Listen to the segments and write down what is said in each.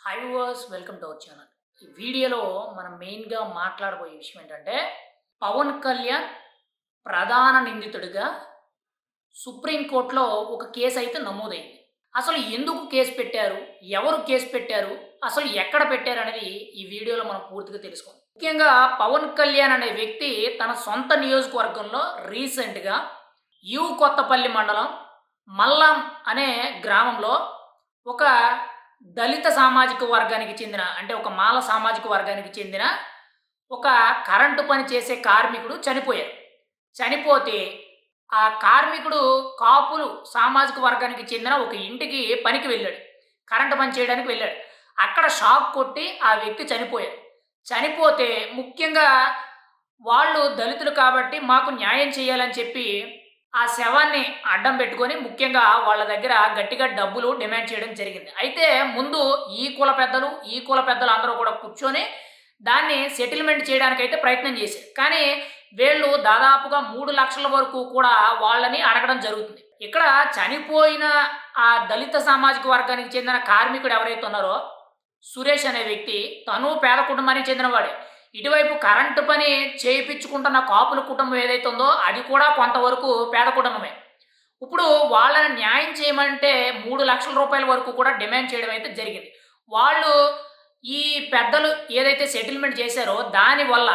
Hi viewers, welcome to our channel. ఈ వీడియోలో మనం మెయిన్‌గా మాట్లాడబోయే విషయం ఏంటంటే, పవన్ కళ్యాణ్ ప్రధాన నిందితుడిగా సుప్రీం కోర్ట్‌లో ఒక కేస్ అయితే నమోదైంది. అసలు ఎందుకు కేస్ పెట్టారు? ఎవరు కేస్ పెట్టారు? అసలు ఎక్కడ పెట్టారనేది ఈ వీడియోలో మనం పూర్తిగా తెలుసుకుందాం. ముఖ్యంగా పవన్ కళ్యాణ్ అనే వ్యక్తి తన సొంత నియోజకవర్గంలో రీసెంట్‌గా కొత్తపల్లి మండలం మల్లాం అనే గ్రామంలో ఒక దళిత సామాజిక వర్గానికి చెందిన అంటే ఒక మాల సామాజిక వర్గానికి చెందిన ఒక కరెంటు పని చేసే కార్మికుడు చనిపోయారు. చనిపోతే ఆ కార్మికుడు కాపులు సామాజిక వర్గానికి చెందిన ఒక ఇంటికి పనికి వెళ్ళాడు. కరెంటు పని చేయడానికి వెళ్ళాడు. అక్కడ షాక్ కొట్టి ఆ వ్యక్తి చనిపోయారు. చనిపోతే ముఖ్యంగా వాళ్ళు దళితులు కాబట్టి మాకు న్యాయం చేయాలని చెప్పి ఆ శవాన్ని అడ్డం పెట్టుకొని ముఖ్యంగా వాళ్ళ దగ్గర గట్టిగా డబ్బులు డిమాండ్ చేయడం జరిగింది. అయితే ముందు ఈ కుల పెద్దలు అందరూ కూడా కూర్చొని దాన్ని సెటిల్మెంట్ చేయడానికైతే ప్రయత్నం చేశారు. కానీ వీళ్ళు దాదాపుగా 3,00,000 వరకు కూడా వాళ్ళని అడగడం జరుగుతుంది. ఇక్కడ చనిపోయిన ఆ దళిత సామాజిక వర్గానికి చెందిన కార్మికుడు ఎవరైతే ఉన్నారో సురేష్ అనే వ్యక్తి, తను పేద కుటుంబానికి చెందినవాడే. ఇటువైపు కరెంటు పని చేయించుకుంటున్న కాపుల కుటుంబం ఏదైతే ఉందో అది కూడా కొంతవరకు పేద కుటుంబమే. ఇప్పుడు వాళ్ళని న్యాయం చేయమంటే రూ. 3,00,000 వరకు కూడా డిమాండ్ చేయడం అయితే జరిగింది. వాళ్ళు ఈ పెద్దలు ఏదైతే సెటిల్మెంట్ చేశారో దానివల్ల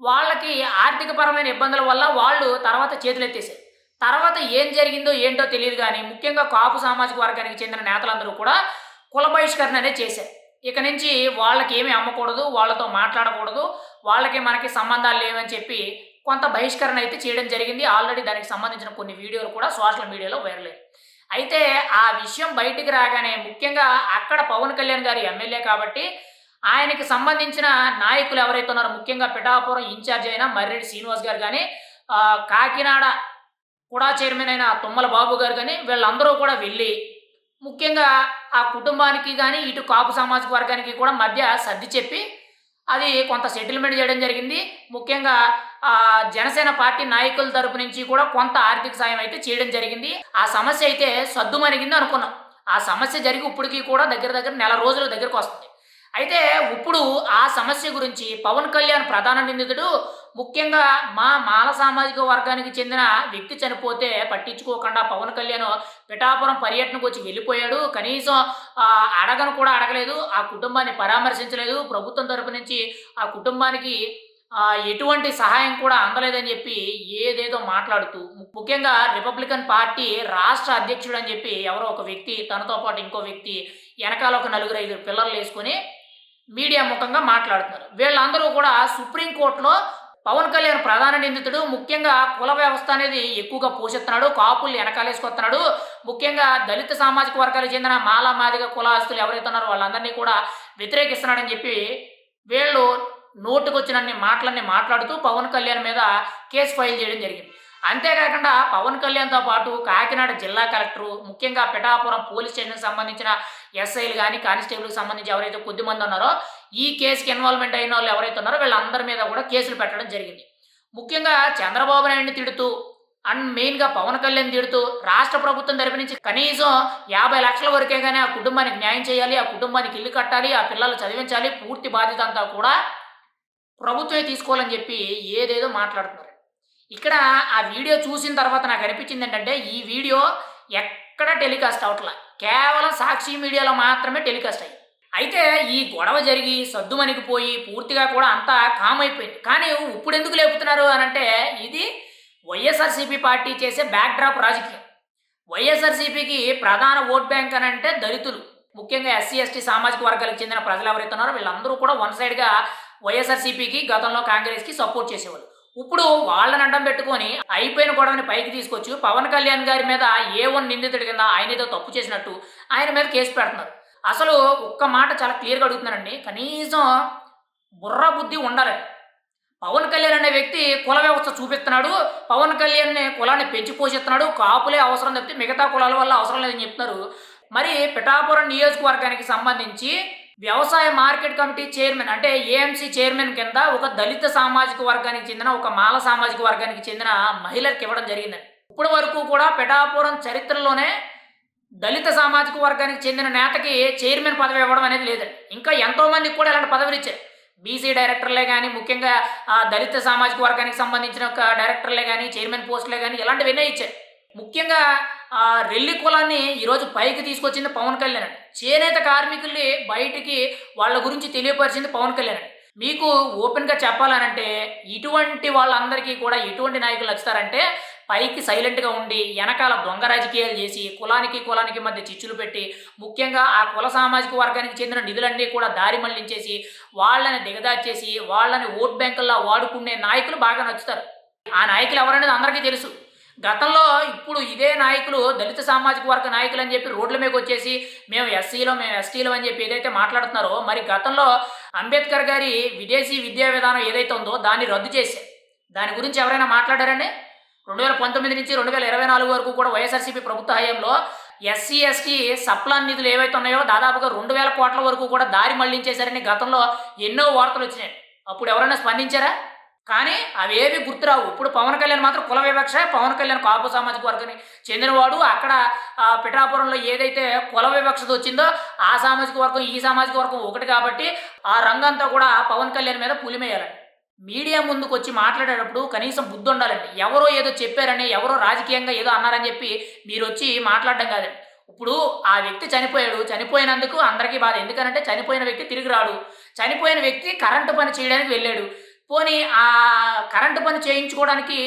వాళ్ళకి ఆర్థికపరమైన ఇబ్బందుల వల్ల వాళ్ళు తర్వాత చేతులెత్తేసారు. తర్వాత ఏం జరిగిందో ఏంటో తెలీదు గానీ ముఖ్యంగా కాపు సామాజిక వర్గానికి చెందిన నేతలందరూ కూడా కుల బహిష్కరణ అనేది చేశారు. ఇక నుంచి వాళ్ళకేమి అమ్మకూడదు, వాళ్ళతో మాట్లాడకూడదు, వాళ్ళకి మనకి సంబంధాలు లేవని చెప్పి కొంత బహిష్కరణ అయితే చేయడం జరిగింది. ఆల్రెడీ దానికి సంబంధించిన కొన్ని వీడియోలు కూడా సోషల్ మీడియాలో వైరల్ అయ్యాయి. అయితే ఆ విషయం బయటికి రాగానే ముఖ్యంగా అక్కడ పవన్ కళ్యాణ్ గారి ఎమ్మెల్యే కాబట్టి ఆయనకి సంబంధించిన నాయకులు ఎవరైతే ఉన్నారో ముఖ్యంగా పిఠాపురం ఇన్ఛార్జ్ అయిన మర్రెడ్డి శ్రీనివాస్ గారు గానీ, కాకినాడ కుడా చైర్మన్ అయిన తుమ్మల బాబు గారు గానీ వీళ్ళందరూ కూడా వెళ్ళి ముఖ్యంగా ఆ కుటుంబానికి గానీ, ఇటు కాపు సామాజిక వర్గానికి కూడా మధ్య సర్ది చెప్పి, అది కొంత సెటిల్మెంట్ చేయడం జరిగింది. ముఖ్యంగా జనసేన పార్టీ నాయకుల తరపు నుంచి కూడా కొంత ఆర్థిక సాయం అయితే చేయడం జరిగింది. ఆ సమస్య అయితే సద్దుమణిగింది అనుకున్నాం. ఆ సమస్య జరిగి ఇప్పటికి కూడా దగ్గర దగ్గర నెల రోజుల దగ్గరకొస్తుంది. అయితే ఇప్పుడు ఆ సమస్య గురించి పవన్ కళ్యాణ్ ప్రధాన నిందితుడు ముఖ్యంగా మా మాల సామాజిక వర్గానికి చెందిన వ్యక్తి చనిపోతే పట్టించుకోకుండా పవన్ కళ్యాణ్ పిఠాపురం పర్యటనకు వచ్చి వెళ్ళిపోయాడు. కనీసం అడగను కూడా అడగలేదు. ఆ కుటుంబాన్ని పరామర్శించలేదు. ప్రభుత్వం తరపు నుంచి ఆ కుటుంబానికి ఎటువంటి సహాయం కూడా అందలేదని చెప్పి ఏదేదో మాట్లాడుతూ ముఖ్యంగా రిపబ్లికన్ పార్టీ రాష్ట్ర అధ్యక్షుడు అని చెప్పి ఎవరో ఒక వ్యక్తి, తనతో పాటు ఇంకో వ్యక్తి వెనకాల ఒక 4, 5 పిల్లలు వేసుకొని మీడియా ముఖంగా మాట్లాడుతున్నారు. వీళ్ళందరూ కూడా సుప్రీం కోర్టులో పవన్ కళ్యాణ్ ప్రధాన నిందితుడు ముఖ్యంగా కుల వ్యవస్థ అనేది ఎక్కువగా పోషిస్తున్నాడు, కాపుల్ని వెనకాలేసుకొస్తున్నాడు, ముఖ్యంగా దళిత సామాజిక వర్గాలకు చెందిన మాల మాదిగ కులస్తులు ఎవరైతే ఉన్నారో వాళ్ళందరినీ కూడా వ్యతిరేకిస్తున్నాడని చెప్పి వీళ్ళు నోటుకొచ్చినన్ని మాటలన్నీ మాట్లాడుతూ పవన్ కళ్యాణ్ మీద కేసు ఫైల్ చేయడం జరిగింది. అంతేకాకుండా పవన్ కళ్యాణ్తో పాటు కాకినాడ జిల్లా కలెక్టరు, ముఖ్యంగా పిఠాపురం పోలీస్ స్టేషన్కి సంబంధించిన ఎస్ఐలు కానీ కానిస్టేబుల్కి సంబంధించి ఎవరైతే కొద్దిమంది ఉన్నారో ఈ కేసుకి ఇన్వాల్వ్మెంట్ అయిన వాళ్ళు ఎవరైతే ఉన్నారో వీళ్ళందరి మీద కూడా కేసులు పెట్టడం జరిగింది. ముఖ్యంగా చంద్రబాబు నాయుడిని తిడుతూ అండ్ మెయిన్గా పవన్ కళ్యాణ్ తిడుతూ రాష్ట్ర ప్రభుత్వం తరపు నుంచి కనీసం 50 లక్షల వరకే కానీ ఆ కుటుంబానికి న్యాయం చేయాలి, ఆ కుటుంబానికి ఇల్లు కట్టాలి, ఆ పిల్లలు చదివించాలి, పూర్తి బాధ్యత అంతా కూడా ప్రభుత్వమే తీసుకోవాలని చెప్పి ఏదేదో మాట్లాడుతున్నారు. ఇక్కడ ఆ వీడియో చూసిన తర్వాత నాకు అనిపించింది ఏంటంటే ఈ వీడియో ఎక్కడ టెలికాస్ట్ అవట్లా, కేవలం సాక్షి మీడియాలో మాత్రమే టెలికాస్ట్ అయ్యింది. అయితే ఈ గొడవ జరిగి సద్దుమణిగిపోయి పూర్తిగా కూడా అంతా కామ్ అయిపోయింది. కానీ ఇప్పుడు ఎందుకు లేపుతున్నారు అని అంటే ఇది వైఎస్ఆర్సీపీ పార్టీ చేసే బ్యాక్ డ్రాప్ రాజకీయం. వైఎస్ఆర్సీపీకి ప్రధాన ఓట్ బ్యాంక్ అని అంటే దళితులు, ముఖ్యంగా ఎస్సీ ఎస్టీ సామాజిక వర్గాలకు చెందిన ప్రజలు ఎవరైతే ఉన్నారో వీళ్ళందరూ కూడా వన్ సైడ్గా వైఎస్ఆర్సీపీకి గతంలో కాంగ్రెస్కి సపోర్ట్ చేసేవాళ్ళు. ఇప్పుడు వాళ్ళని అడ్డం పెట్టుకొని అయిపోయిన గొడవని పైకి తీసుకొచ్చి పవన్ కళ్యాణ్ గారి మీద A1 నిందితుడి కింద ఆయన ఏదో తప్పు చేసినట్టు ఆయన మీద కేసు పెడుతున్నారు. అసలు ఒక్క మాట చాలా క్లియర్గా అడుగుతున్నానండి, కనీసం బుర్ర బుద్ధి ఉండాలి. పవన్ కళ్యాణ్ అనే వ్యక్తి కుల వ్యవస్థ చూపిస్తున్నాడు, పవన్ కళ్యాణ్ కులాన్ని పెంచి పోషిస్తున్నాడు, కాపులే అవసరం తప్పితే మిగతా కులాల వల్ల అవసరం లేదని చెప్తున్నారు. మరి పిఠాపురం నియోజకవర్గానికి సంబంధించి వ్యవసాయ మార్కెట్ కమిటీ చైర్మన్ అంటే ఏఎంసీ చైర్మన్ కింద ఒక దళిత సామాజిక వర్గానికి చెందిన ఒక మాల సామాజిక వర్గానికి చెందిన మహిళలకు ఇవ్వడం జరిగిందండి. ఇప్పటి వరకు కూడా పిఠాపురం చరిత్రలోనే దళిత సామాజిక వర్గానికి చెందిన నేతకి చైర్మన్ పదవి ఇవ్వడం అనేది లేదండి. ఇంకా ఎంతోమందికి కూడా ఇలాంటి పదవులు ఇచ్చారు. బీసీ డైరెక్టర్లే గానీ, ముఖ్యంగా దళిత సామాజిక వర్గానికి సంబంధించిన ఒక డైరెక్టర్లే గానీ, చైర్మన్ పోస్టులే గానీ ఇలాంటివన్నీ ఇచ్చారు. ముఖ్యంగా రెల్లి కులాన్ని ఈరోజు పైకి తీసుకొచ్చింది పవన్ కళ్యాణ్ అండి. చేనేత కార్మికుల్ని బయటికి వాళ్ళ గురించి తెలియపరిచింది పవన్ కళ్యాణ్ అండి. మీకు ఓపెన్‌గా చెప్పాలనంటే ఇటువంటి వాళ్ళందరికీ కూడా ఎటువంటి నాయకులు నచ్చుతారంటే పైకి సైలెంట్‌గా ఉండి, ఎనకాల దొంగ రాజకీయాలు చేసి, కులానికి మధ్య చిచ్చులు పెట్టి, ముఖ్యంగా ఆ కుల సామాజిక వర్గానికి చెందిన నిధులన్నీ కూడా దారి మళ్లించేసి, వాళ్ళని దిగజార్చేసి, వాళ్ళని ఓట్ బ్యాంకుల్లా వాడుకునే నాయకులు బాగా నచ్చుతారు. ఆ నాయకులు ఎవరనేది అందరికీ తెలుసు. గతంలో ఇప్పుడు ఇదే నాయకులు దళిత సామాజిక వర్గ నాయకులని చెప్పి రోడ్ల మీదకొచ్చేసి, మేము ఎస్సీలో, మేము ఎస్టీలో అని చెప్పి ఏదైతే మాట్లాడుతున్నారో, మరి గతంలో అంబేద్కర్ గారి విదేశీ విద్యా విధానం ఏదైతే ఉందో దాన్ని రద్దు చేశారు. దాని గురించి ఎవరైనా మాట్లాడారండి? 2019 నుంచి 2024 వరకు కూడా వైఎస్ఆర్సీపీ ప్రభుత్వ హయాంలో ఎస్సీ, ఎస్టీ సప్లాన్ నిధులు ఏవైతే ఉన్నాయో దాదాపుగా 2000 కోట్ల వరకు కూడా దారి మళ్లించేశారని గతంలో ఎన్నో వార్తలు వచ్చినాయి. అప్పుడు ఎవరైనా స్పందించారా? కానీ అవేవి గుర్తురావు. ఇప్పుడు పవన్ కళ్యాణ్ మాత్రం కుల వివక్ష, పవన్ కళ్యాణ్ కాపు సామాజిక వర్గానికి చెందినవాడు. అక్కడ పిఠాపురంలో ఏదైతే కుల వివక్షత వచ్చిందో ఆ సామాజిక వర్గం, ఈ సామాజిక వర్గం ఒకటి కాబట్టి ఆ రంగంతా కూడా పవన్ కళ్యాణ్ మీద పులిమేయాలండి. మీడియా ముందుకొచ్చి మాట్లాడేటప్పుడు కనీసం బుద్ధి ఉండాలండి. ఎవరో ఏదో చెప్పారని, ఎవరో రాజకీయంగా ఏదో అన్నారని చెప్పి మీరొచ్చి మాట్లాడడం కాదండి. ఇప్పుడు ఆ వ్యక్తి చనిపోయాడు. చనిపోయినందుకు అందరికీ బాధ. ఎందుకనంటే చనిపోయిన వ్యక్తి తిరిగి రాడు. చనిపోయిన వ్యక్తి కరెంటు పని చేయడానికి వెళ్ళాడు. పోనీ కరెంటు పని చేయించుకోవడానికి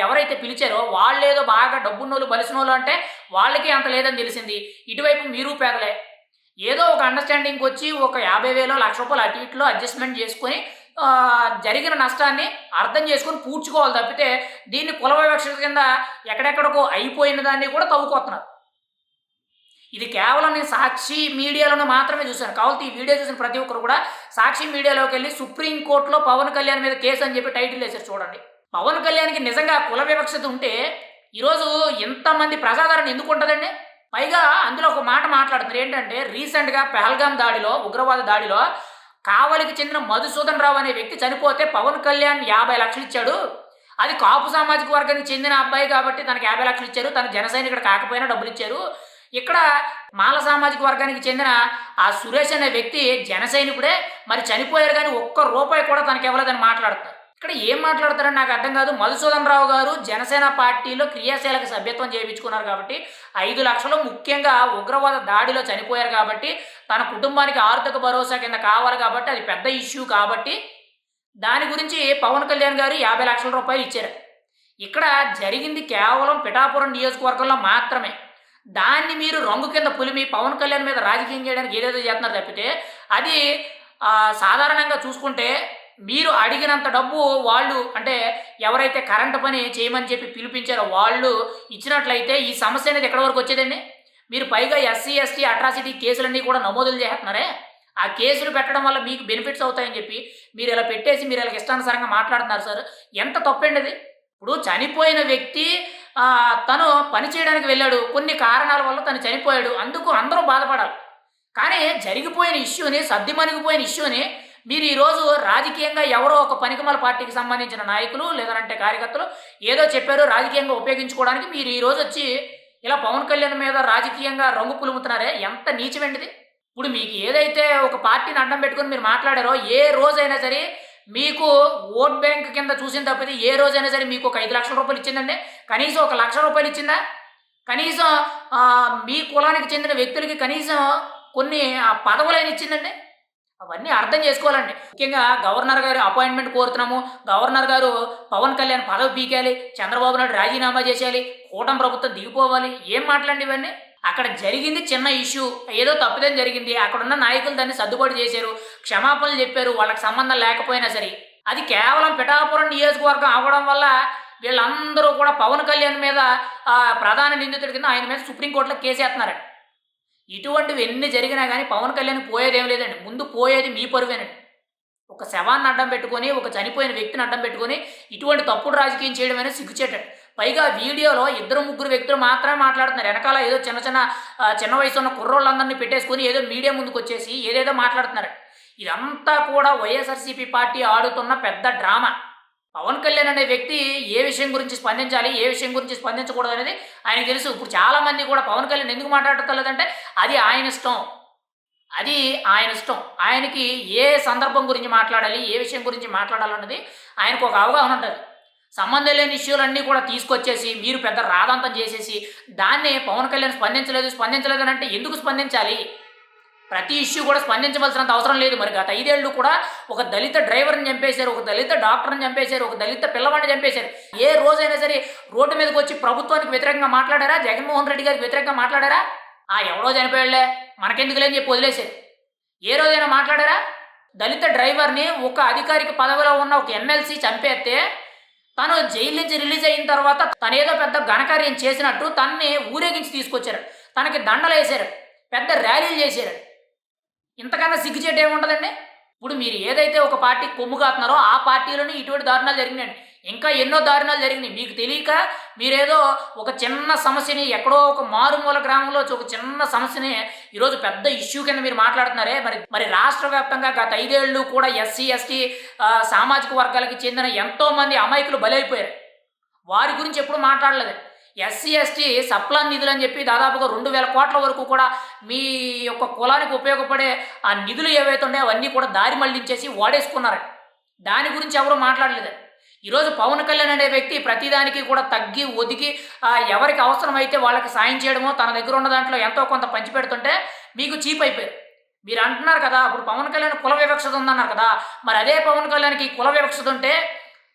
ఎవరైతే పిలిచారో వాళ్ళేదో బాగా డబ్బున్నోళ్ళు, బలిసినోళ్ళు అంటే వాళ్ళకి అంత లేదని తెలిసింది. ఇటువైపు మీరు పేదలే. ఏదో ఒక అండర్‌స్టాండింగ్‌కొచ్చి ఒక 50,000 1,00,000 అటు ఇటులో అడ్జస్ట్‌మెంట్ చేసుకొని జరిగిన నష్టాన్ని అర్థం చేసుకొని పూడ్చుకోవాలి తప్పితే దీన్ని కుల వివక్షత కింద ఎక్కడెక్కడికో అయిపోయిన దాన్ని కూడా తవ్వుకొస్తున్నారు. ఇది కేవలం నేను సాక్షి మీడియాలోనే మాత్రమే చూశాను. కావాలంటే ఈ వీడియో చూసిన ప్రతి ఒక్కరు కూడా సాక్షి మీడియాలోకెళ్ళి సుప్రీం కోర్టులో పవన్ కళ్యాణ్ మీద కేసు అని చెప్పి టైటిల్ వేశారు చూడండి. పవన్ కళ్యాణ్‌కి నిజంగా కుల వివక్షత ఉంటే ఈరోజు ఇంతమంది ప్రజాదరణ ఎందుకు ఉంటదండి? పైగా అందులో ఒక మాట మాట్లాడుతున్నారు. ఏంటంటే రీసెంట్‌గా పెహల్గాం దాడిలో, ఉగ్రవాద దాడిలో కావలికి చెందిన మధుసూదన్ రావు అనే వ్యక్తి చనిపోతే పవన్ కళ్యాణ్ 50,00,000 ఇచ్చాడు. అది కాపు సామాజిక వర్గానికి చెందిన అబ్బాయి కాబట్టి తనకి 50,00,000 ఇచ్చారు. తను జన సైనికుడు కాకపోయినా డబ్బులిచ్చారు. ఇక్కడ మాల సామాజిక వర్గానికి చెందిన ఆ సురేష్ అనే వ్యక్తి జన సైనికుడే. మరి చనిపోయారు గానీ ఒక్క రూపాయి కూడా తనకివ్వలేదని మాట్లాడుతున్నారు. ఇక్కడ ఏం మాట్లాడతారని నాకు అర్థం కాదు. మధుసూదన్ రావు గారు జనసేన పార్టీలో క్రియాశీలక సభ్యత్వం చేయించుకున్నారు కాబట్టి 5,00,000 ముఖ్యంగా ఉగ్రవాద దాడిలో చనిపోయారు కాబట్టి తన కుటుంబానికి ఆర్థిక భరోసా కింద కావాలి కాబట్టి అది పెద్ద ఇష్యూ కాబట్టి దాని గురించి పవన్ కళ్యాణ్ గారు 50,00,000 రూపాయలు ఇచ్చారు. ఇక్కడ జరిగింది కేవలం పిఠాపురం నియోజకవర్గంలో మాత్రమే. దాన్ని మీరు రంగు కింద పులిమి పవన్ కళ్యాణ్ మీద రాజకీయం చేయడానికి ఏదేదో చేస్తున్నారు తప్పితే అది సాధారణంగా చూసుకుంటే మీరు అడిగినంత డబ్బు వాళ్ళు అంటే ఎవరైతే కరెంటు పని చేయమని చెప్పి పిలిపించారో వాళ్ళు ఇచ్చినట్లయితే ఈ సమస్య అనేది ఎక్కడి వరకు వచ్చేదండి? మీరు పైగా ఎస్సీ, ఎస్టీ అట్రాసిటీ కేసులన్నీ కూడా నమోదులు చేస్తున్నారే. ఆ కేసులు పెట్టడం వల్ల మీకు బెనిఫిట్స్ అవుతాయని చెప్పి మీరు ఇలా పెట్టేసి మీరు ఇలా ఇష్టానుసారంగా మాట్లాడుతున్నారు సార్. ఎంత తప్పండి అది? ఇప్పుడు చనిపోయిన వ్యక్తి తను పని చేయడానికి వెళ్ళాడు. కొన్ని కారణాల వల్ల తను చనిపోయాడు. అందుకు అందరూ బాధపడాలి. కానీ జరిగిపోయిన ఇష్యూని, సద్దిమణిగిపోయిన ఇష్యూని మీరు ఈరోజు రాజకీయంగా ఎవరో ఒక పనికిమాల పార్టీకి సంబంధించిన నాయకులు లేదంటే కార్యకర్తలు ఏదో చెప్పారు రాజకీయంగా ఉపయోగించుకోవడానికి మీరు ఈరోజు వచ్చి ఇలా పవన్ కళ్యాణ్ మీద రాజకీయంగా రంగు పులుముతున్నారే ఎంత నీచమైనది. ఇప్పుడు మీకు ఏదైతే ఒక పార్టీని అడ్డం పెట్టుకొని మీరు మాట్లాడారో ఏ రోజైనా సరే మీకు ఓట్ బ్యాంక్ కింద చూసిన తప్పితే ఏ రోజైనా సరే మీకు ఒక 5,00,000 రూపాయలు ఇచ్చిందండి? కనీసం ఒక 1,00,000 రూపాయలు ఇచ్చిందా? కనీసం మీ కులానికి చెందిన వ్యక్తులకి కనీసం కొన్ని పదవులైనా ఇచ్చిందండి? అవన్నీ అర్థం చేసుకోవాలండి. ముఖ్యంగా గవర్నర్ గారి అపాయింట్మెంట్ కోరుతున్నాము. గవర్నర్ గారు పవన్ కళ్యాణ్ పదవి పీకేయాలి. చంద్రబాబు నాయుడు రాజీనామా చేసేయాలి. కూటమి ప్రభుత్వం దిగిపోవాలి. ఏం మాటలండి ఇవన్నీ? అక్కడ జరిగింది చిన్న ఇష్యూ. ఏదో తప్పిదం జరిగింది. అక్కడున్న నాయకులు దాన్ని సర్దుబాటు చేశారు. క్షమాపణలు చెప్పారు. వాళ్ళకి సంబంధం లేకపోయినా సరే. అది కేవలం పిఠాపురం నియోజకవర్గం అవ్వడం వల్ల వీళ్ళందరూ కూడా పవన్ కళ్యాణ్ మీద ప్రధాన నిందితుడి కింద ఆయన మీద సుప్రీంకోర్టులో కేసేస్తున్నారండి. ఇటువంటివి ఎన్ని జరిగినా కానీ పవన్ కళ్యాణ్ పోయేదేం లేదండి. ముందు పోయేది మీ పరువేనండి. ఒక శవాన్ని అడ్డం పెట్టుకొని, ఒక చనిపోయిన వ్యక్తిని అడ్డం పెట్టుకొని ఇటువంటి తప్పుడు రాజకీయం చేయడం అనేది సిగ్గుచేటండి. పైగా వీడియోలో 2-3 వ్యక్తులు మాత్రమే మాట్లాడుతున్నారు. వెనకాల ఏదో చిన్న వయసు ఉన్న కుర్రోళ్ళందరినీ పెట్టేసుకొని ఏదో మీడియా ముందుకు వచ్చేసి ఏదేదో మాట్లాడుతున్నారు. ఇదంతా కూడా వైఎస్ఆర్సీపీ పార్టీ ఆడుతున్న పెద్ద డ్రామా. పవన్ కళ్యాణ్ అనే వ్యక్తి ఏ విషయం గురించి స్పందించాలి, ఏ విషయం గురించి స్పందించకూడదు అనేది ఆయనకు తెలుసు. ఇప్పుడు చాలామంది కూడా పవన్ కళ్యాణ్ ఎందుకు మాట్లాడతలేదంటే అది ఆయన ఇష్టం. అది ఆయన ఇష్టం. ఆయనకి ఏ సందర్భం గురించి మాట్లాడాలి, ఏ విషయం గురించి మాట్లాడాలన్నది ఆయనకు ఒక అవగాహన ఉంటది. సంబంధం లేని ఇష్యూలన్నీ కూడా తీసుకొచ్చేసి, మీరు పెద్ద రాద్ధాంతం చేసేసి, దాన్నే పవన్ కళ్యాణ్ స్పందించలేదు అని అంటే ఎందుకు స్పందించాలి? ప్రతి ఇష్యూ కూడా స్పందించవలసినంత అవసరం లేదు. మరి గత 5 ఏళ్ళు కూడా ఒక దళిత డ్రైవర్‌ని చంపేశారు, ఒక దళిత డాక్టర్‌ని చంపేశారు, ఒక దళిత పిల్లవాడిని చంపేశారు. ఏ రోజైనా సరే రోడ్డు మీదకొచ్చి ప్రభుత్వానికి వ్యతిరేకంగా మాట్లాడారా? జగన్మోహన్ రెడ్డి గారికి వ్యతిరేకంగా మాట్లాడారా? ఎవడో చనిపోయాడులే మనకెందుకులే అని చెప్పి వదిలేశారు. ఏ రోజైనా మాట్లాడారా? దళిత డ్రైవర్‌ని ఒక అధికారిక పదవిలో ఉన్న ఒక ఎమ్మెల్సీ చంపేస్తే తను జైలు నుంచి రిలీజ్ అయిన తర్వాత తనేదో పెద్ద ఘనకార్యం చేసినట్టు తనని ఊరేగించి తీసుకొచ్చారు. తనకి దండలేశారు. పెద్ద ర్యాలీలు చేశారు. ఇంతకన్నా సిగ్గుచేటు ఏముంటదండి? ఇప్పుడు మీరు ఏదైతే ఒక పార్టీకి కొమ్ము కాతున్నారో ఆ పార్టీలోనే ఇటువంటి దారుణాలు జరిగినాయండి. ఇంకా ఎన్నో దారుణాలు జరిగినాయి. మీకు తెలియక మీరేదో ఒక చిన్న సమస్యని ఎక్కడో ఒక మారుమూల గ్రామంలో ఒక చిన్న సమస్యని ఈరోజు పెద్ద ఇష్యూ కింద మీరు మాట్లాడుతున్నారే. మరి రాష్ట్ర వ్యాప్తంగా గత 5 ఏళ్ళు కూడా ఎస్సీ, ఎస్టీ సామాజిక వర్గాలకి చెందిన ఎంతోమంది అమాయకులు బలైపోయారు. వారి గురించి ఎప్పుడు మాట్లాడలేదు. ఎస్సీ, ఎస్టీ సప్లాన్ నిధులు అని చెప్పి దాదాపుగా 2000 కోట్ల వరకు కూడా మీ యొక్క కులానికి ఉపయోగపడే ఆ నిధులు ఏవైతే ఉన్నాయో అవన్నీ కూడా దారి మళ్లించేసి వాడేసుకున్నారండి. దాని గురించి ఎవరు మాట్లాడలేదు. ఈరోజు పవన్ కళ్యాణ్ అనే వ్యక్తి ప్రతిదానికి కూడా తగ్గి ఒదిగి ఎవరికి అవసరమైతే వాళ్ళకి సాయం చేయడమో, తన దగ్గర ఉన్న దాంట్లో ఎంతో కొంత పంచిపెడుతుంటే మీకు చీప్ అయిపోయారు. మీరు అంటున్నారు కదా, ఇప్పుడు పవన్ కళ్యాణ్ కుల వివక్షత ఉందన్నారు కదా, మరి అదే పవన్ కళ్యాణ్కి కుల వివక్షత ఉంటే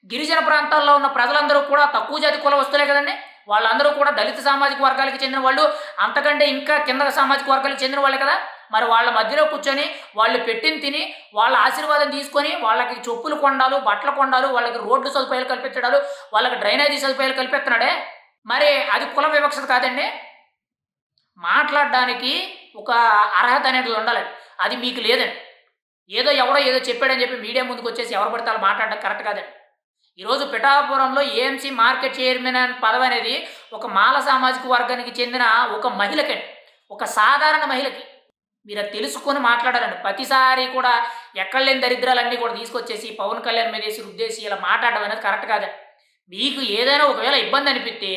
గిరిజన ప్రాంతాల్లో ఉన్న ప్రజలందరూ కూడా తక్కువ జాతి కులవస్తులే కదండి. వాళ్ళందరూ కూడా దళిత సామాజిక వర్గాలకు చెందిన వాళ్ళు, అంతకంటే ఇంకా కింద సామాజిక వర్గాలకు చెందిన వాళ్ళే కదా. మరి వాళ్ళ మధ్యలో కూర్చొని వాళ్ళు పెట్టింది తిని వాళ్ళ ఆశీర్వాదం తీసుకొని వాళ్ళకి చెప్పులు కొండాలు, బట్టలు కొండాలు, వాళ్ళకి రోడ్లు సదుపాయాలు కల్పించడాలు, వాళ్ళకి డ్రైనేజీ సదుపాయాలు కల్పిస్తున్నాడే. మరి అది కుల వివక్షత కాదండి. మాట్లాడడానికి ఒక అర్హత అనేది ఉండాలండి. అది మీకు లేదండి. ఎవడో ఏదో చెప్పాడని చెప్పి మీడియా ముందుకు వచ్చేసి ఎవరు పడితే వాళ్ళు మాట్లాడడం కరెక్ట్ కాదండి. ఈరోజు పిఠాపురంలో ఏఎంసీ మార్కెట్ చైర్మన్ అనే పదవి అనేది ఒక మాల సామాజిక వర్గానికి చెందిన ఒక మహిళకండి, ఒక సాధారణ మహిళకి. మీరు అది తెలుసుకొని మాట్లాడాలండి. ప్రతిసారి కూడా ఎక్కడ లేని దరిద్రాలన్నీ కూడా తీసుకొచ్చేసి పవన్ కళ్యాణ్ మీద వేసి రుద్దేసి ఇలా మాట్లాడడం అనేది కరెక్ట్ కాదండి. మీకు ఏదైనా ఒకవేళ ఇబ్బంది అనిపిస్తే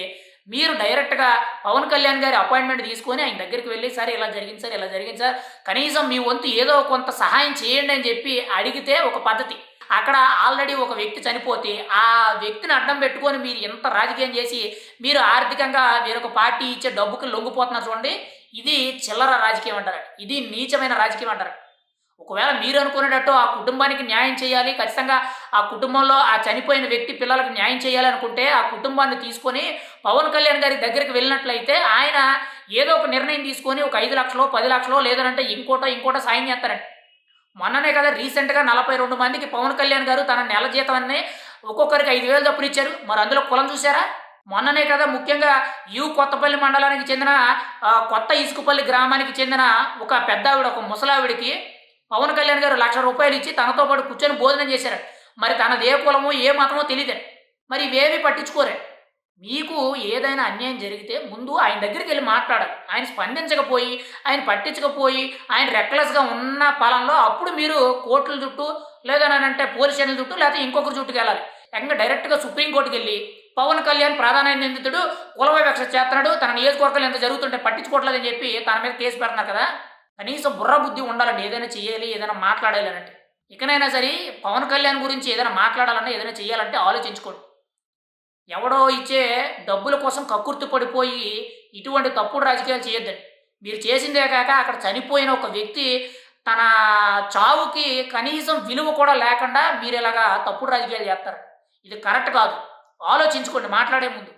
మీరు డైరెక్ట్గా పవన్ కళ్యాణ్ గారి అపాయింట్మెంట్ తీసుకొని ఆయన దగ్గరికి వెళ్ళి, సార్ ఇలా జరిగింది సార్, ఇలా జరిగింది సార్, కనీసం మీ వంతు ఏదో కొంత సహాయం చేయండి అని చెప్పి అడిగితే ఒక పద్ధతి. అక్కడ ఆల్రెడీ ఒక వ్యక్తి చనిపోతే ఆ వ్యక్తిని అడ్డం పెట్టుకొని మీరు ఎంత రాజకీయం చేసి మీరు ఆర్థికంగా వేరొక పార్టీ ఇచ్చే డబ్బుకి లొంగిపోతున్నారు చూడండి, ఇది చిల్లర రాజకీయం అంటారు. ఇది నీచమైన రాజకీయం అంటారు. ఒకవేళ మీరు అనుకునేటట్టు ఆ కుటుంబానికి న్యాయం చేయాలి, ఖచ్చితంగా ఆ కుటుంబంలో ఆ చనిపోయిన వ్యక్తి పిల్లలకు న్యాయం చేయాలి అనుకుంటే ఆ కుటుంబాన్ని తీసుకొని పవన్ కళ్యాణ్ గారి దగ్గరికి వెళ్ళినట్లయితే ఆయన ఏదో ఒక నిర్ణయం తీసుకొని ఒక 5 లక్షలో 10 లక్షలో లేదంటే ఇంకోటో సాయం చేస్తారండి. మొన్ననే కదా రీసెంట్గా 42 మందికి పవన్ కళ్యాణ్ గారు తన నెల జీతాన్ని ఒక్కొక్కరికి 5,000 చొప్పున ఇచ్చారు. మరి అందులో కులం చూసారా? మొన్ననే కదా ముఖ్యంగా కొత్తపల్లి మండలానికి చెందిన కొత్త ఇసుకపల్లి గ్రామానికి చెందిన ఒక పెద్దావిడ, ఒక ముసలావిడికి పవన్ కళ్యాణ్ గారు ₹1,00,000 ఇచ్చి తనతో పాటు కూర్చొని భోజనం చేశారు. మరి తనది ఏ కులమో ఏ మతమో తెలియదు. మరి ఇవేవి పట్టించుకోరే. మీకు ఏదైనా అన్యాయం జరిగితే ముందు ఆయన దగ్గరికి వెళ్ళి మాట్లాడాలి. ఆయన స్పందించకపోయి, ఆయన పట్టించకపోయి, ఆయన రెక్లెస్‌గా ఉన్న పలంలో అప్పుడు మీరు కోర్టుల చుట్టూ లేదనంటే పోలీస్ స్టేషన్ల చుట్టూ లేకపోతే ఇంకొకరి చుట్టూకెళ్ళాలి. ఏకంగా డైరెక్ట్‌గా సుప్రీంకోర్టుకెళ్ళి పవన్ కళ్యాణ్ ప్రధాన నిందితుడు, కుల వివక్ష చేస్తున్నాడు, తన నియోజకవర్గాలు ఎంత జరుగుతుంటే పట్టించుకోవట్లేదని చెప్పి తన మీద కేసు పెడుతున్నారు కదా. కనీసం బుర్ర బుద్ధి ఉండాలండి. ఏదైనా చేయాలి, ఏదైనా మాట్లాడాలి అనంటే. ఇకనైనా సరే పవన్ కళ్యాణ్ గురించి ఏదైనా మాట్లాడాలన్నా, ఏదైనా చేయాలంటే ఆలోచించుకోండి. ఎవడో ఇచ్చే డబ్బుల కోసం కక్కుర్తి పడిపోయి ఇటువంటి తప్పుడు రాజకీయాలు చేయొద్దండి. మీరు చేసిందే కాక అక్కడ చనిపోయిన ఒక వ్యక్తి తన చావుకి కనీసం విలువ కూడా లేకుండా మీరు ఇలాగా తప్పుడు రాజకీయాలు చేస్తారు. ఇది కరెక్ట్ కాదు. ఆలోచించుకోండి మాట్లాడే ముందు.